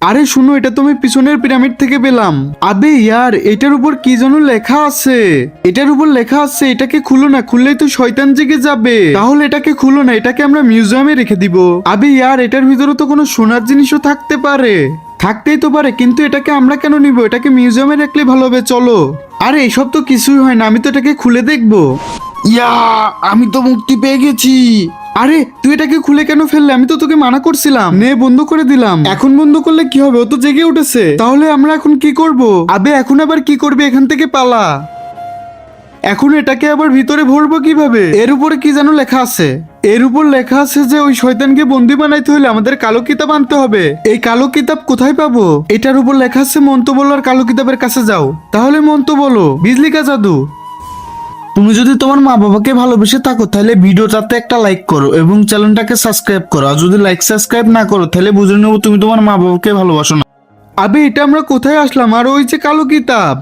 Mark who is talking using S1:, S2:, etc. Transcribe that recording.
S1: আরে শুনো, এটা তুমি পিছনের পিরামিড থেকে পেলাম। আবে ইয়ার, এটার উপর কি যেন লেখা আছে। এটার উপর লেখা আছে এটাকে খুলো না, খুললেই তো শয়তান জেগে যাবে। তাহলে এটাকে খুলো না, এটাকে আমরা মিউজিয়ামে রেখে দিব। আবে ইয়ার, এটার ভিতরে তো কোনো সোনার জিনিসও থাকতে পারে। থাকতেই তো পারে, কিন্তু এটাকে আমরা কেন নিব? এটাকে মিউজিয়ামে রাখলে ভালো হবে, চলো। আরে এসব তো কিছুই হয় না, আমি তো এটাকে খুলে দেখবো। ইয়া, আমি তো মুক্তি পেয়ে গেছি। আরে তুই এটাকে খুলে কেন ফেললে? আমি তো তোকে মানা করছিলাম। নে, বন্ধ করে দিলাম। এখন বন্ধ করলে কি হবে? ও তো জেগে উঠেছে। তাহলে আমরা এখন কি করব? আবে এখন আবার কি করবে? এখান থেকে পালা। এখন এটাকে আবার ভিতরে ভরবো কিভাবে? এর উপরে কি যেন লেখা আছে। এর উপর লেখা আছে যে ওই শয়তানকে বন্দি বানাইতে হলে আমাদের কালো কিতাব আনতে হবে। এই কালো কিতাব কোথায় পাবো? এটার উপর লেখা আছে মন্ত্র বলো আর কালো কিতাবের কাছে যাও। তাহলে মন্ত্র বলো, বিজলি কা জাদু। তুমি যদি তোমার মা বাবাকে ভালোবেসে থাকো তাহলে ভিডিওটাতে একটা লাইক করো এবং চ্যানেলটাকে সাবস্ক্রাইব করো। আর যদি লাইক সাবস্ক্রাইব না করো তাহলে বুঝে নেবো তুমি তোমার মা বাবাকে ভালোবাসো না। আবে এটা আমরা কোথায় আসলাম? আর ওই যে কালো কিতাব।